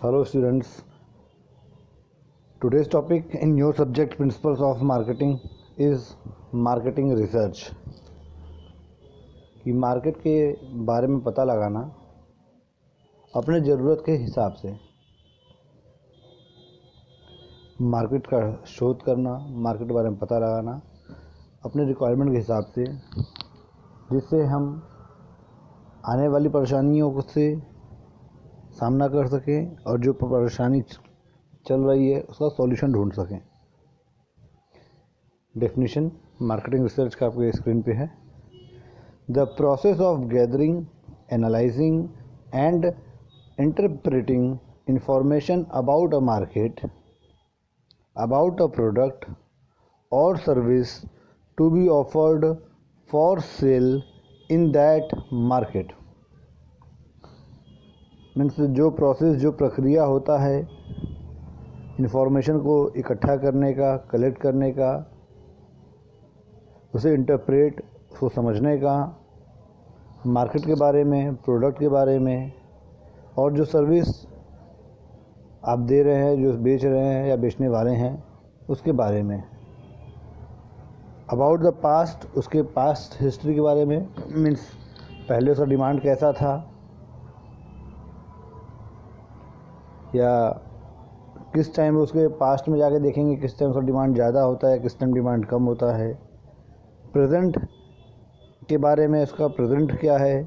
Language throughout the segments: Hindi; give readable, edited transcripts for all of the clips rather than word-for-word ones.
Hello students, today's topic in your subject principles of marketing is marketing research। कि मार्केट के बारे में पता लगाना अपने ज़रूरत के हिसाब से, मार्केट का शोध करना, मार्केट के बारे में पता लगाना अपने रिक्वायरमेंट के हिसाब से, जिससे हम आने वाली परेशानियों से सामना कर सकें और जो परेशानी चल रही है उसका सॉल्यूशन ढूंढ सकें। डेफिनेशन मार्केटिंग रिसर्च का आपके स्क्रीन पे है। The process of gathering, analysing and interpreting information about a market, about a product और service to be offered for sale in that market. Means जो प्रोसेस, जो प्रक्रिया होता है इन्फॉर्मेशन को इकट्ठा करने का, कलेक्ट करने का, उसे इंटरप्रेट, उसको समझने का, मार्केट के बारे में, प्रोडक्ट के बारे में, और जो सर्विस आप दे रहे हैं, जो बेच रहे हैं या बेचने वाले हैं उसके बारे में। अबाउट द पास्ट, उसके पास्ट हिस्ट्री के बारे में, मीन्स पहले उसका डिमांड कैसा था, या किस टाइम उसके पास्ट में जाके देखेंगे किस टाइम उसका डिमांड ज़्यादा होता है, किस टाइम डिमांड कम होता है। प्रेजेंट के बारे में, उसका प्रेजेंट क्या है,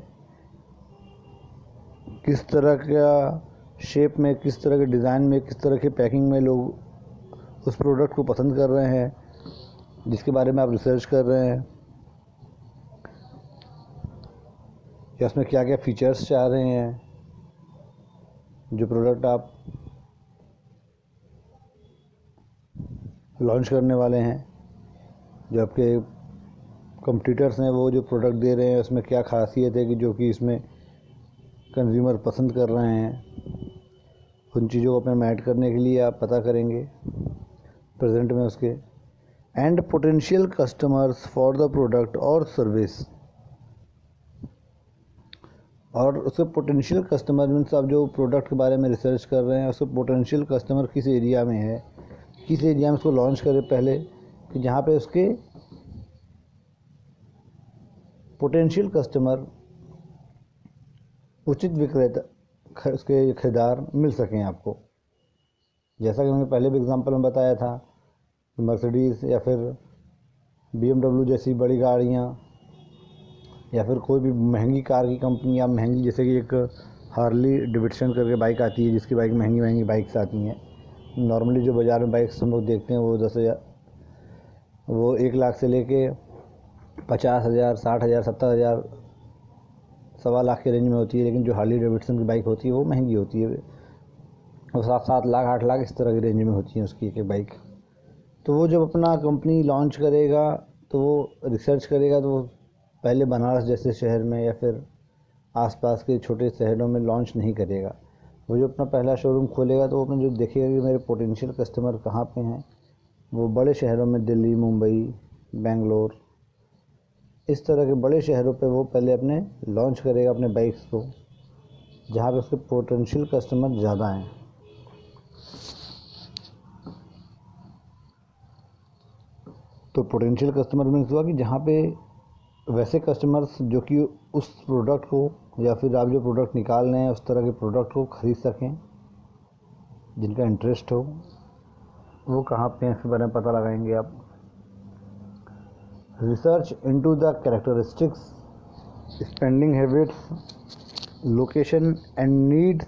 किस तरह का शेप में, किस तरह के डिज़ाइन में, किस तरह की पैकिंग में लोग उस प्रोडक्ट को पसंद कर रहे हैं, जिसके बारे में आप रिसर्च कर रहे हैं, या उसमें क्या क्या फीचर्स चाह रहे हैं। जो प्रोडक्ट आप लॉन्च करने वाले हैं, जो आपके कंपटीटर्स हैं वो जो प्रोडक्ट दे रहे हैं उसमें क्या खासियत है कि जो कि इसमें कंज्यूमर पसंद कर रहे हैं, उन चीज़ों को अपने में ऐड करने के लिए आप पता करेंगे प्रेजेंट में उसके। And potential customers for the product और सर्विस, और उसके पोटेंशियल कस्टमर मीन्स आप जो प्रोडक्ट के बारे में रिसर्च कर रहे हैं उसके पोटेंशियल कस्टमर किस एरिया में है, किस एरिया में उसको लॉन्च करें पहले, कि जहाँ पे उसके पोटेंशियल कस्टमर, उचित विक्रेता, उसके खरीदार मिल सकें आपको। जैसा कि मैंने पहले भी एग्जांपल में बताया था, मर्सिडीज़ या फिर BMW जैसी बड़ी गाड़ियाँ, या फिर कोई भी महंगी कार की कंपनी, या महंगी जैसे कि एक हार्ली डेविडसन करके बाइक आती है, जिसकी बाइक महंगी महंगी बाइक्स आती हैं। नॉर्मली जो बाज़ार में बाइक्स हम लोग देखते हैं वो 10,000, वो 1 लाख से लेके 50,000, 60,000, 70,000, 1.25 लाख के रेंज में होती है। लेकिन जो हार्ली डेविडसन की बाइक होती है वो महंगी होती है, और 7 लाख 8 लाख इस तरह की रेंज में होती है उसकी एक बाइक। तो वो जब अपना कंपनी लॉन्च करेगा तो वो रिसर्च करेगा, तो वो पहले बनारस जैसे शहर में या फिर आसपास के छोटे शहरों में लॉन्च नहीं करेगा। वो जो अपना पहला शोरूम खोलेगा तो वो अपने जो देखेगा कि मेरे पोटेंशियल कस्टमर कहाँ पे हैं, वो बड़े शहरों में, दिल्ली, मुंबई, बेंगलोर, इस तरह के बड़े शहरों पे वो पहले अपने लॉन्च करेगा अपने बाइक्स को, जहाँ पे उसके पोटेंशियल कस्टमर ज़्यादा हैं। तो पोटेंशियल कस्टमर मीन्स हुआ कि जहाँ पे वैसे कस्टमर्स जो कि उस प्रोडक्ट को, या फिर आप जो प्रोडक्ट निकाल रहे हैं उस तरह के प्रोडक्ट को खरीद सकें, जिनका इंटरेस्ट हो, वो कहाँ पे हैं इसके बारे में पता लगाएंगे आप। Research into the characteristics, spending habits, location and needs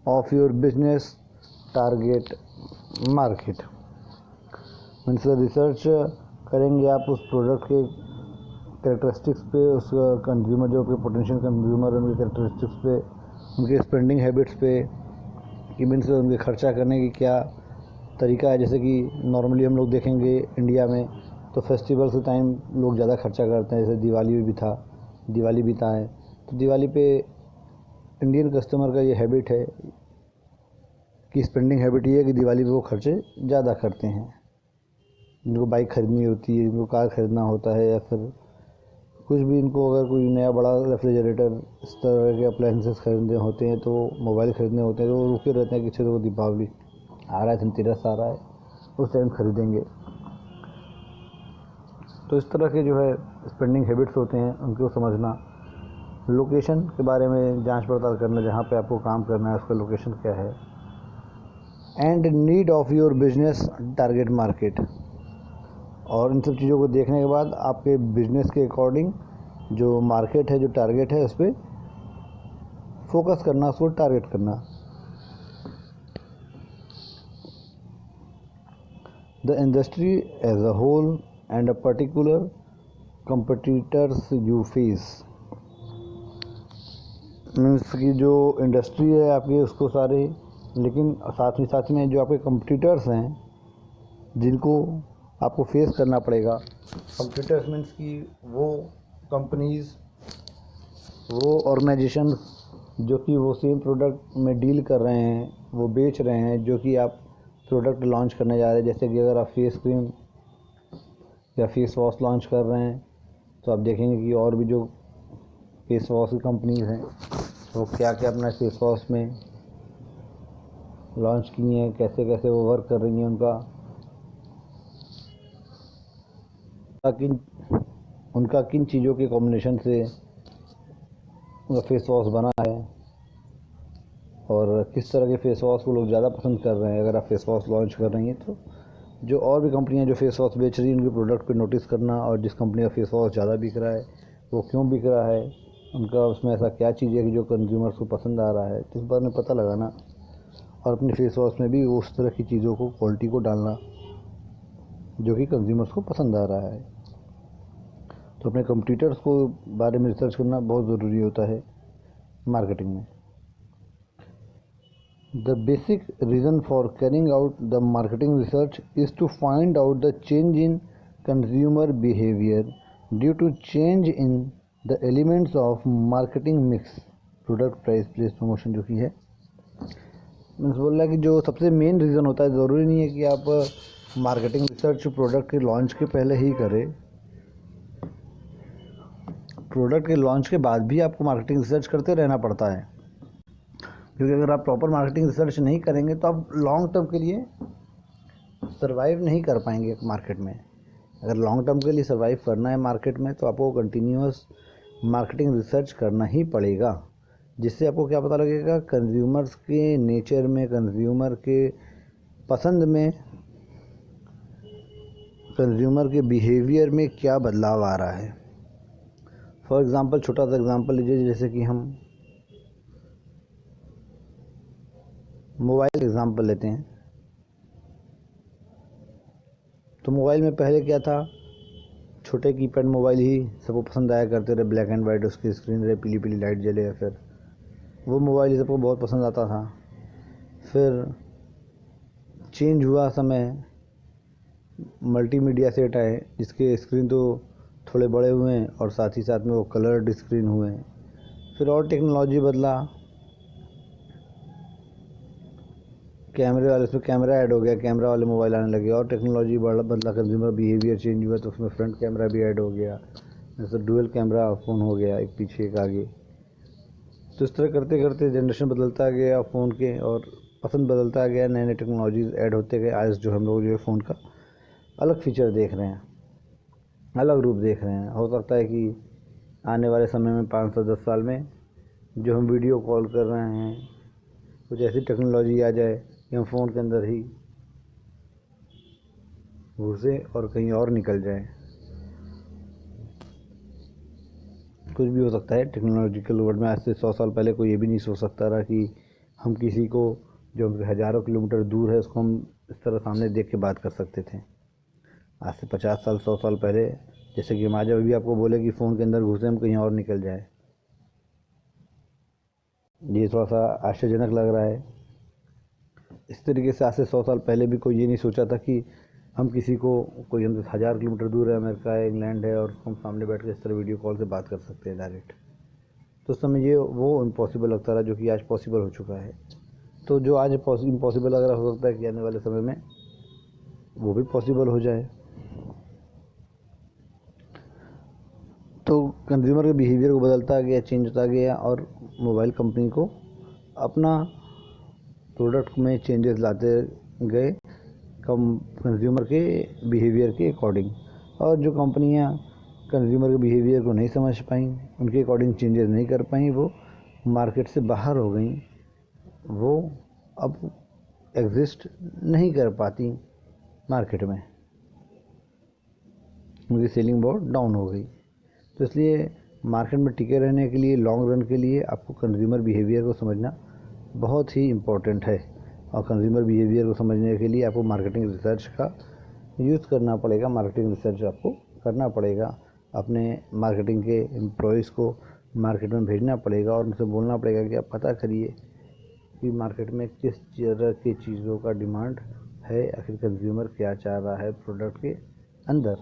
of your business target market. Means research करेंगे आप उस प्रोडक्ट के कैरेक्टरिस्टिक्स पे, उस कंज्यूमर, जो आपके पोटेंशियल कंज्यूमर, उनके कैरेक्टरिस्टिक्स पे, उनके स्पेंडिंग हैबिट्स पे, कि मीन्स उनके खर्चा करने की क्या तरीका है। जैसे कि नॉर्मली हम लोग देखेंगे इंडिया में तो फेस्टिवल्स के टाइम लोग ज़्यादा खर्चा करते हैं, जैसे दिवाली बीता है, तो दिवाली पे इंडियन कस्टमर का ये हैबिट है कि स्पेंडिंग हैबिट ये है कि दिवाली पे वो खर्चे ज़्यादा करते हैं। जिनको बाइक ख़रीदनी होती है, जिनको कार ख़रीदना होता है, या फिर कुछ भी इनको अगर कोई नया बड़ा रेफ्रिजरेटर इस तरह के अप्लाइंसेस खरीदने होते हैं, तो मोबाइल खरीदने होते हैं, तो वो रुके रहते हैं कि चलो दीपावली आ रहा है, धनतेरस आ रहा है, उस टाइम खरीदेंगे। तो इस तरह के जो है स्पेंडिंग हैबिट्स होते हैं, उनको समझना, लोकेशन के बारे में जांच पड़ताल करना, जहाँ पे आपको काम करना है उसका लोकेशन क्या है, and need of your business target market. और इन सब चीज़ों को देखने के बाद आपके बिजनेस के अकॉर्डिंग जो मार्केट है, जो टारगेट है, उस पर फोकस करना, उसको टारगेट करना। The industry as a whole and a particular competitors you face, means की जो इंडस्ट्री है आपकी उसको सारे, लेकिन साथ में जो आपके कंपटीटर्स हैं जिनको आपको फेस करना पड़ेगा। कंपटीटर्स मीन्स की वो कंपनीज़, वो ऑर्गेनाइजेशन जो कि वो सेम प्रोडक्ट में डील कर रहे हैं, वो बेच रहे हैं, जो कि आप प्रोडक्ट लॉन्च करने जा रहे हैं। जैसे कि अगर आप फेस क्रीम या फेस वॉश लॉन्च कर रहे हैं, तो आप देखेंगे कि और भी जो फेस वॉश की कंपनीज़ हैं वो क्या क्या अपना फेस वॉश में लॉन्च की हैं, कैसे कैसे वो वर्क कर रही हैं, उनका किन चीज़ों के कॉम्बिनेशन से उनका फेस वॉश बना है, और किस तरह के फेस वॉश को लोग ज़्यादा पसंद कर रहे हैं। अगर आप फेस वॉश लॉन्च कर रही हैं, तो जो और भी कंपनियां जो फेस वॉश बेच रही हैं, उनके प्रोडक्ट पे नोटिस करना, और जिस कंपनी का फेस वॉश ज़्यादा बिक रहा है वो क्यों बिक रहा है, उनका उसमें ऐसा क्या चीज़ है कि जो कंज्यूमर्स को पसंद आ रहा है, तो इस बारे में पता लगाना। और अपने फेस वॉश में भी उस तरह की चीज़ों को, क्वालिटी को डालना जो कि कंज्यूमर्स को पसंद आ रहा है। तो अपने कंपटीटर्स को बारे में रिसर्च करना बहुत ज़रूरी होता है मार्केटिंग में। The basic reason for carrying out the marketing research is to find out the change in consumer behavior due to change in the elements of marketing mix, product price place promotion, जो कि है मीन्स बोल रहा है कि जो सबसे मेन रीज़न होता है, ज़रूरी नहीं है कि आप मार्केटिंग रिसर्च प्रोडक्ट के लॉन्च के पहले ही करें, प्रोडक्ट के लॉन्च के बाद भी आपको मार्केटिंग रिसर्च करते रहना पड़ता है। क्योंकि अगर आप प्रॉपर मार्केटिंग रिसर्च नहीं करेंगे तो आप लॉन्ग टर्म के लिए सर्वाइव नहीं कर पाएंगे मार्केट में। अगर लॉन्ग टर्म के लिए सर्वाइव करना है मार्केट में, तो आपको कंटिन्यूअस मार्केटिंग रिसर्च करना ही पड़ेगा, जिससे आपको क्या पता लगेगा कंज्यूमर्स के नेचर में, कंज्यूमर के पसंद में, कंज्यूमर के बिहेवियर में क्या बदलाव आ रहा है। फॉर एग्ज़ाम्पल, छोटा सा एग्ज़ाम्पल लीजिए, जैसे कि हम मोबाइल एग्ज़ाम्पल लेते हैं। तो मोबाइल में पहले क्या था, छोटे कीपैड मोबाइल ही सबको पसंद आया करते रहे, ब्लैक एंड वाइट उसकी स्क्रीन रहे, पीली पीली लाइट जले, या फिर वो मोबाइल सबको बहुत पसंद आता था। फिर चेंज हुआ समय, मल्टीमीडिया सेट आए जिसके स्क्रीन तो थोड़े बड़े हुए हैं और साथ ही साथ में वो कलर्ड स्क्रीन हुए। फिर और टेक्नोलॉजी बदला, कैमरे वाले, उसमें कैमरा ऐड हो गया, कैमरा वाले मोबाइल आने लगे, और टेक्नोलॉजी बदला, कंज्यूमर बिहेवियर चेंज हुआ, तो उसमें फ्रंट कैमरा भी ऐड हो गया, जैसे डुअल कैमरा फ़ोन हो गया, एक पीछे एक आगे। तो इस तरह करते करते जनरेशन बदलता गया फ़ोन के, और पसंद बदलता गया, नए नए टेक्नोलॉजीज़ ऐड होते गए। आज जो हम लोग जो है फ़ोन का अलग फीचर देख रहे हैं, अलग रूप देख रहे हैं। हो सकता है कि आने वाले समय में 5 से 10 साल में जो हम वीडियो कॉल कर रहे हैं, कुछ ऐसी टेक्नोलॉजी आ जाए कि हम फ़ोन के अंदर ही घुसे और कहीं और निकल जाए। कुछ भी हो सकता है टेक्नोलॉजिकल वर्ल्ड में। आज से 100 साल पहले कोई ये भी नहीं सोच सकता रहा कि हम किसी को जो हज़ारों किलोमीटर दूर है उसको हम इस तरह सामने देख के बात कर सकते थे। आज से 50 साल 100 साल पहले, जैसे कि हम आज अभी आपको बोले कि फ़ोन के अंदर घुसे हम कहीं और निकल जाए, ये थोड़ा सा आश्चर्यजनक लग रहा है। इस तरीके से आज से 100 साल पहले भी कोई ये नहीं सोचा था कि हम किसी को, कोई हमसे 1000 किलोमीटर दूर है, अमेरिका है, इंग्लैंड है, और उसको हम सामने बैठ कर इस तरह वीडियो कॉल से बात कर सकते हैं डायरेक्ट। तो उस समय ये वो इम्पॉसिबल लगता रहा, जो कि आज पॉसिबल हो चुका है। तो जो आज इम्पॉसिबल लग रहा, हो सकता है कि आने वाले समय में वो भी पॉसिबल हो जाए। तो कंज्यूमर के बिहेवियर को बदलता गया, चेंज होता गया और मोबाइल कंपनी को अपना प्रोडक्ट में चेंजेस लाते गए कंज्यूमर के बिहेवियर के अकॉर्डिंग। और जो कंपनियां कंज्यूमर के बिहेवियर को नहीं समझ पाई, उनके अकॉर्डिंग चेंजेस नहीं कर पाई, वो मार्केट से बाहर हो गई, वो अब एग्जिस्ट नहीं कर पाती मार्केट में, उनकी सेलिंग बहुत डाउन हो गई। तो इसलिए मार्केट में टिके रहने के लिए, लॉन्ग रन के लिए आपको कंज्यूमर बिहेवियर को समझना बहुत ही इम्पोर्टेंट है। और कंज्यूमर बिहेवियर को समझने के लिए आपको मार्केटिंग रिसर्च का यूज़ करना पड़ेगा। मार्केटिंग रिसर्च आपको करना पड़ेगा, अपने मार्केटिंग के एम्प्लॉयज़ को मार्केट में भेजना पड़ेगा और उनसे बोलना पड़ेगा कि आप पता करिए कि मार्केट में किस तरह की चीज़ों का डिमांड है, आखिर कंज्यूमर क्या चाह रहा है प्रोडक्ट के अंदर।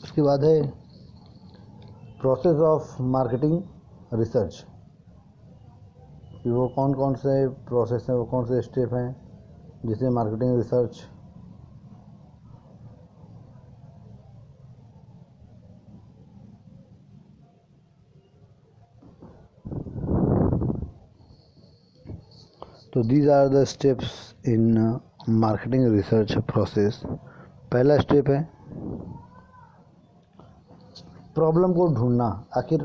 उसके बाद है प्रोसेस ऑफ मार्केटिंग रिसर्च, कि वो कौन कौन से प्रोसेस हैं, वो कौन से स्टेप हैं जिसे मार्केटिंग रिसर्च तो these are the steps in marketing research process. पहला स्टेप है प्रॉब्लम को ढूंढना। आखिर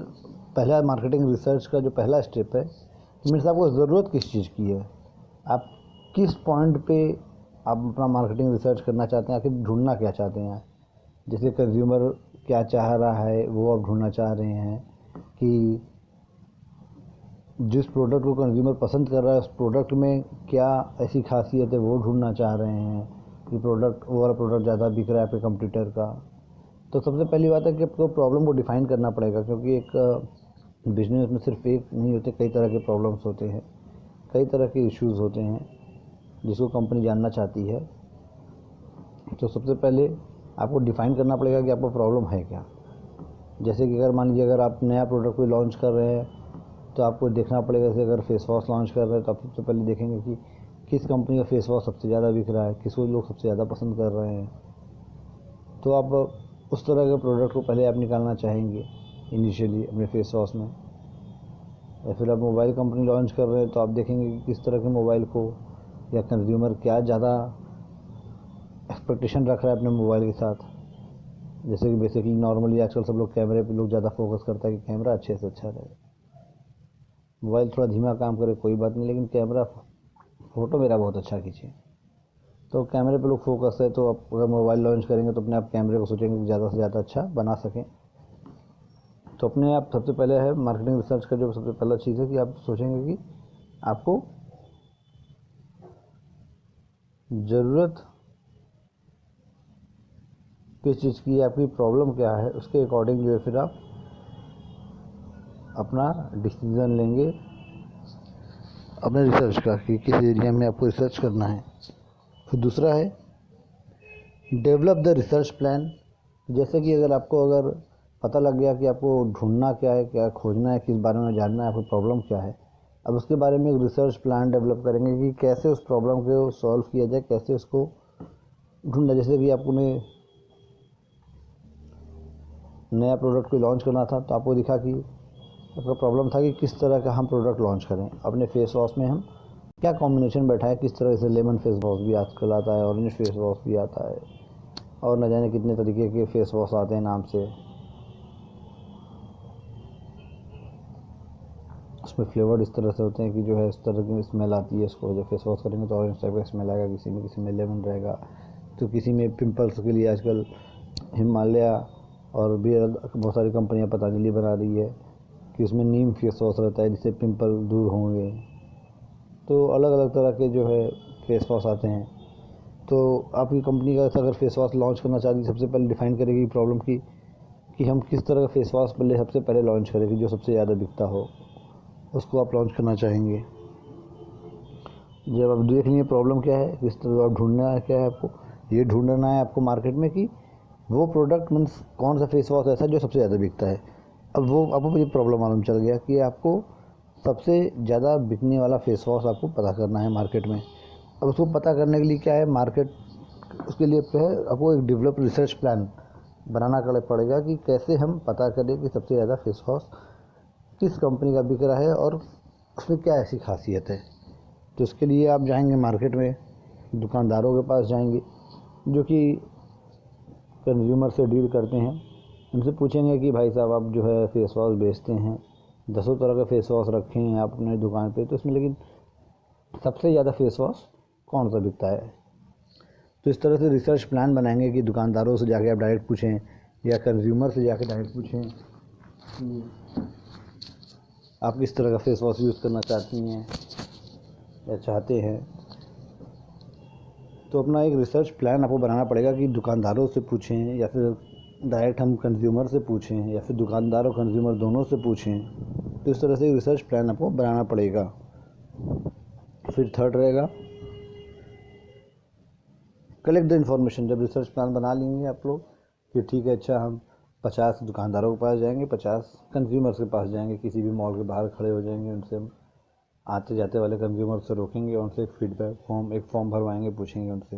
पहला मार्केटिंग रिसर्च का जो पहला स्टेप है, मीन्स आपको ज़रूरत किस चीज़ की है, आप किस पॉइंट पे आप अपना मार्केटिंग रिसर्च करना चाहते हैं, आखिर ढूंढना क्या चाहते हैं। जैसे कंज्यूमर क्या चाह रहा है वो आप ढूंढना चाह रहे हैं, कि जिस प्रोडक्ट को कंज्यूमर पसंद कर रहा है उस प्रोडक्ट में क्या ऐसी खासियत है वो ढूंढना चाह रहे हैं, कि प्रोडक्ट वो वाला प्रोडक्ट ज़्यादा बिक रहा है आपके कंपटीटर का। तो सबसे पहली बात है कि आपको प्रॉब्लम को डिफ़ाइन करना पड़ेगा, क्योंकि एक बिजनेस में सिर्फ एक नहीं होते, कई तरह के प्रॉब्लम्स होते हैं, कई तरह के इश्यूज़ होते हैं जिसको कंपनी जानना चाहती है। तो सबसे पहले आपको डिफ़ाइन करना पड़ेगा कि आपको प्रॉब्लम है क्या। जैसे कि अगर मान लीजिए अगर आप नया प्रोडक्ट कोई लॉन्च कर रहे हैं तो आपको देखना पड़ेगा, जैसे अगर फेस वॉश लॉन्च कर रहे हैं तो आप सबसे पहले देखेंगे कि किस कंपनी का फेस वॉश सबसे ज़्यादा बिक रहा है, किसको लोग सबसे ज़्यादा पसंद कर रहे हैं। तो आप उस तरह के प्रोडक्ट को पहले आप निकालना चाहेंगे इनिशियली अपने फेस वॉश में। या फिर आप मोबाइल कंपनी लॉन्च कर रहे हैं तो आप देखेंगे कि किस तरह के मोबाइल को, या कंज्यूमर क्या ज़्यादा एक्सपेक्टेशन रख रहा है अपने मोबाइल के साथ। जैसे कि बेसिकली नॉर्मली आजकल सब लोग कैमरे पे लोग ज़्यादा फोकस करता है कि कैमरा अच्छे से अच्छा रहे, मोबाइल थोड़ा धीमा काम करे कोई बात नहीं, लेकिन कैमरा फ़ोटो मेरा बहुत अच्छा खींचे। तो कैमरे पे लोग फोकस है, तो आप अगर मोबाइल लॉन्च करेंगे तो अपने आप कैमरे को सोचेंगे कि ज़्यादा से ज़्यादा अच्छा बना सकें। तो अपने आप सबसे पहले है मार्केटिंग रिसर्च का जो सबसे पहला चीज़ है कि आप सोचेंगे कि आपको ज़रूरत किस चीज़ की है, आपकी प्रॉब्लम क्या है, उसके अकॉर्डिंग जो है फिर आप अपना डिसीज़न लेंगे अपने रिसर्च का, कि किस एरिया में आपको रिसर्च करना है। फिर दूसरा है डेवलप द रिसर्च प्लान। जैसे कि अगर पता लग गया कि आपको ढूंढना क्या है, क्या खोजना है, किस बारे में जानना है, आपको प्रॉब्लम क्या है, अब उसके बारे में एक रिसर्च प्लान डेवलप करेंगे कि कैसे उस प्रॉब्लम को सॉल्व किया जाए, कैसे उसको ढूंढना। जैसे कि आपको नया प्रोडक्ट कोई लॉन्च करना था तो आपको दिखा कि आपका प्रॉब्लम था कि किस तरह का हम प्रोडक्ट लॉन्च करें। अपने फेस वॉश में हम क्या कॉम्बिनेशन बैठाएं, किस तरह से लेमन फेस वॉश भी आजकल आता है, ऑरेंज फेस वॉश भी आता है, और न जाने कितने तरीके के फेस वॉश आते हैं नाम से। उसमें फ्लेवर्ड इस तरह से होते हैं कि जो है इस तरह की स्मेल आती है, इसको जब फेस वॉश करेंगे तो ऑरेंज टाइप का स्मेल आएगा, किसी में लेमन रहेगा, तो किसी में पिंपल्स के लिए आजकल हिमालय और भी बहुत सारी कंपनियां पतंजलि बना रही है कि उसमें नीम फेस वॉश रहता है जिससे पिंपल दूर होंगे। तो अलग अलग तरह के जो है फेस वॉश आते हैं। तो आपकी कंपनी का अगर फेस वॉश लॉन्च करना चाहती है, सबसे पहले डिफ़ाइन करेगी प्रॉब्लम की कि हम किस तरह का फेस वॉश पहले सबसे पहले लॉन्च करें कि जो सबसे ज़्यादा बिकता हो, उसको आप लॉन्च करना चाहेंगे। जब आप देख लेंगे प्रॉब्लम क्या है, किस तरह आप ढूंढना क्या है, आपको ये ढूंढना है आपको मार्केट में कि वो प्रोडक्ट मीन्स कौन सा फेस वॉश ऐसा जो सबसे ज़्यादा बिकता है। अब वो आपको ये प्रॉब्लम मालूम चल गया कि आपको सबसे ज़्यादा बिकने वाला फेस वॉश आपको पता करना है मार्केट में। अब उसको पता करने के लिए क्या है, मार्केट, उसके लिए क्या है, आपको एक डेवलप रिसर्च प्लान बनाना पड़ेगा कि कैसे हम पता करें कि सबसे ज़्यादा फेस वॉश किस कंपनी का बिक रहा है और उसमें क्या ऐसी खासियत है। तो इसके लिए आप जाएंगे मार्केट में, दुकानदारों के पास जाएंगे जो कि कंज्यूमर से डील करते हैं, उनसे पूछेंगे कि भाई साहब आप जो है फेस वॉश बेचते हैं, 10 तरह के फेस वॉश रखे हैं आप अपने दुकान पे, तो इसमें लेकिन सबसे ज़्यादा फेस वॉश कौन सा बिकता है। तो इस तरह से रिसर्च प्लान बनाएंगे कि दुकानदारों से जाके आप डायरेक्ट पूछें या कंज्यूमर से जाके डायरेक्ट पूछें कि आप किस तरह का फेस वॉश यूज़ करना चाहती हैं या चाहते हैं। तो अपना एक रिसर्च प्लान आपको बनाना पड़ेगा कि दुकानदारों से पूछें या फिर डायरेक्ट हम कंज्यूमर से पूछें या फिर दुकानदार और कंज्यूमर दोनों से पूछें। तो इस तरह से एक रिसर्च प्लान आपको बनाना पड़ेगा। फिर थर्ड रहेगा कलेक्ट द इन्फॉर्मेशन। जब रिसर्च प्लान बना लेंगे आप लोग कि ठीक है, अच्छा हम 50 दुकानदारों के पास जाएंगे, 50 कंज्यूमर्स के पास जाएंगे, किसी भी मॉल के बाहर खड़े हो जाएंगे, उनसे हम आते जाते वाले कंज्यूमर से रोकेंगे, उनसे एक फीडबैक फॉर्म, एक फॉर्म भरवाएंगे, पूछेंगे उनसे।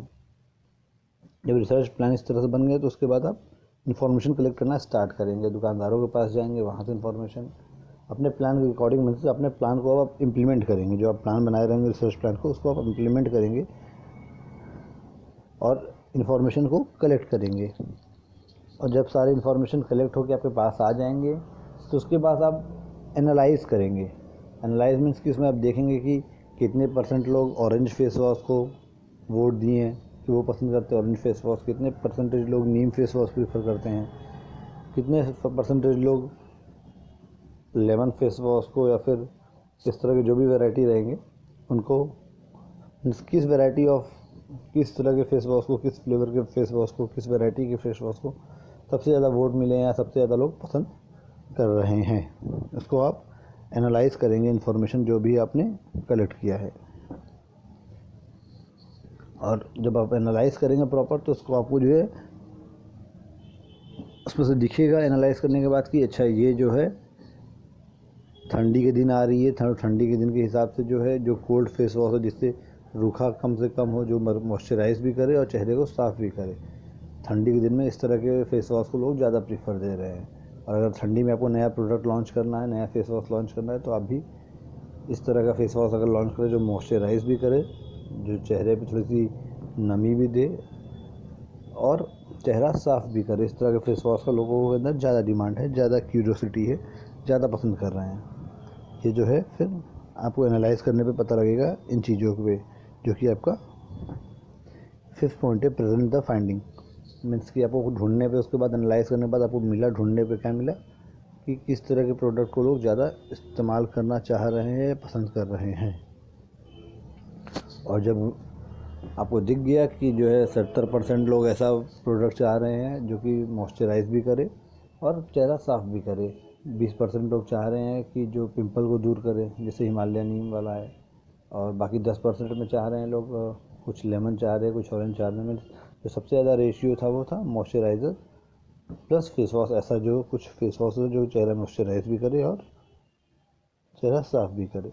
जब रिसर्च प्लान इस तरह से बन गए तो उसके बाद आप इन्फॉर्मेशन कलेक्ट करना स्टार्ट करेंगे, दुकानदारों के पास जाएंगे, वहाँ से इन्फॉर्मेशन अपने प्लान के अकॉर्डिंग मतलब अपने प्लान को आप इम्प्लीमेंट करेंगे। जो आप प्लान बनाए रहेंगे रिसर्च प्लान को, उसको आप इम्प्लीमेंट करेंगे और इन्फॉर्मेशन को कलेक्ट करेंगे। और जब सारे इन्फॉर्मेशन कलेक्ट होकर आपके पास आ जाएंगे तो उसके बाद आप एनालाइज़ करेंगे। एनालाइज मीन्स कि उसमें आप देखेंगे कि कितने % लोग ऑरेंज फेस वॉश को वोट दिए हैं कि वो पसंद करते हैं ऑरेंज फेस वॉश, कितने % लोग नीम फेस वॉश प्रीफर करते हैं, कितने % लोग लेमन फेस वॉश को, या फिर इस तरह की जो भी वैरायटी रहेंगे उनको, किस वैरायटी ऑफ, किस तरह के फेस वॉश को, किस फ्लेवर के फेस वॉश को, किस वैरायटी के फेस वॉश को सबसे ज़्यादा वोट मिले हैं या सबसे ज़्यादा लोग पसंद कर रहे हैं। उसको आप एनालाइज करेंगे, इन्फॉर्मेशन जो भी आपने कलेक्ट किया है। और जब आप एनालाइज करेंगे प्रॉपर तो उसको आपको जो है उसमें से दिखेगा एनालाइज करने के बाद कि अच्छा ये जो है ठंडी के दिन आ रही है, ठंडी के दिन के हिसाब से जो है जो कोल्ड फेस वॉश है जिससे रूखा कम से कम हो, जो मॉइस्चराइज भी करे और चेहरे को साफ़ भी करे, ठंडी के दिन में इस तरह के फेस वॉश को लोग ज़्यादा प्रीफर दे रहे हैं। और अगर ठंडी में आपको नया प्रोडक्ट लॉन्च करना है, नया फेस वॉश लॉन्च करना है, तो आप भी इस तरह का फेस वॉश अगर लॉन्च करें जो मॉइस्चराइज भी करे, जो चेहरे पे थोड़ी सी नमी भी दे और चेहरा साफ़ भी करे, इस तरह के फेस वॉश का लोगों के अंदर ज़्यादा डिमांड है, ज़्यादा क्यूरियोसिटी है, ज़्यादा पसंद कर रहे हैं। ये जो है फिर आपको एनालाइज करने पे पता लगेगा इन चीज़ों पे, जो कि आपका 5th पॉइंट है, प्रेजेंट द फाइंडिंग। मीन्स कि आपको ढूंढने पे, उसके बाद एनालाइज करने के बाद आपको मिला, ढूंढने पे क्या मिला कि किस तरह के प्रोडक्ट को लोग ज़्यादा इस्तेमाल करना चाह रहे हैं, पसंद कर रहे हैं। और जब आपको दिख गया कि जो है 70% लोग ऐसा प्रोडक्ट चाह रहे हैं जो कि मॉइस्चराइज भी करे और चेहरा साफ़ भी करे, 20% लोग चाह रहे हैं कि जो पिंपल को दूर करे जैसे हिमालय नीम वाला है, और बाकी 10% में चाह रहे हैं लोग, कुछ लेमन चाह रहे हैं, कुछ ऑरेंज चाह रहे हैं। जो सबसे ज़्यादा रेशियो था वो था मॉइस्चराइज़र प्लस फेस वॉश। ऐसा जो कुछ फेस वॉश है जो चेहरा मॉइस्चराइज भी करे और चेहरा साफ़ भी करे।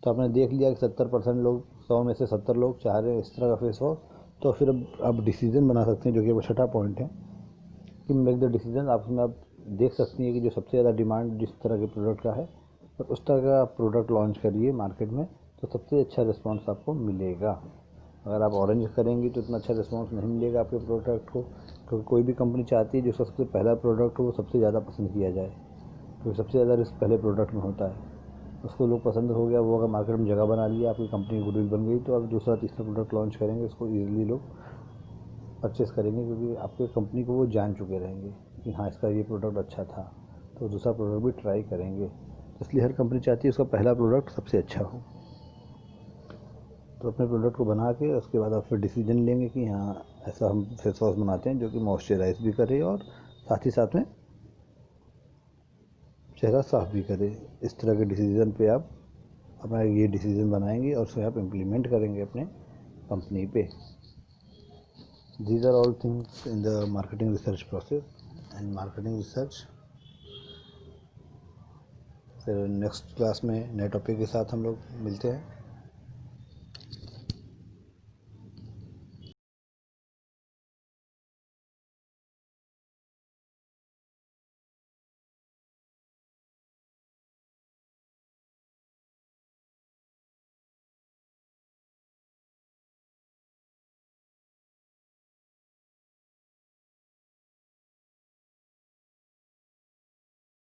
तो आपने देख लिया कि 70% लोग, 100 में से 70 लोग चाह रहे हैं इस तरह का फेस वॉश। तो फिर अब आप डिसीजन बना सकते हैं, जो कि वो छठा पॉइंट है कि मेक द डिसीजन। आप उसमें आप देख सकती हैं कि जो सबसे ज़्यादा डिमांड जिस तरह के प्रोडक्ट का है, तो उस तरह का प्रोडक्ट लॉन्च करिए मार्केट में, तो सबसे अच्छा रिस्पॉन्स आपको मिलेगा। अगर आप ऑरेंज करेंगी तो इतना अच्छा रिस्पॉन्स नहीं मिलेगा आपके प्रोडक्ट को, क्योंकि कोई भी कंपनी चाहती है जो सबसे पहला प्रोडक्ट हो वो सबसे ज़्यादा पसंद किया जाए, क्योंकि सबसे ज़्यादा रिस्क पहले प्रोडक्ट में होता है। उसको लोग पसंद हो गया, वो अगर मार्केट में जगह बना लिया, आपकी कंपनी गुडविल बन गई, तो आप दूसरा तीसरा प्रोडक्ट लॉन्च करेंगे, उसको ईजिली लोग परचेस करेंगे, क्योंकि आपके कंपनी को वो जान चुके रहेंगे कि हाँ इसका ये प्रोडक्ट अच्छा था, तो दूसरा प्रोडक्ट भी ट्राई करेंगे। इसलिए हर कंपनी चाहती है उसका पहला प्रोडक्ट सबसे अच्छा हो। तो अपने प्रोडक्ट को बना के उसके बाद आप फिर डिसीजन लेंगे कि हाँ ऐसा हम फेस वॉश बनाते हैं जो कि मॉइस्चराइज भी करे और साथ ही साथ में चेहरा साफ़ भी करे। इस तरह के डिसीजन पे आप अपना ये डिसीजन बनाएंगे और उसे आप इम्प्लीमेंट करेंगे अपने कंपनी पे। These are all things in the marketing research process and marketing research। फिर नेक्स्ट क्लास में नए टॉपिक के साथ हम लोग मिलते हैं।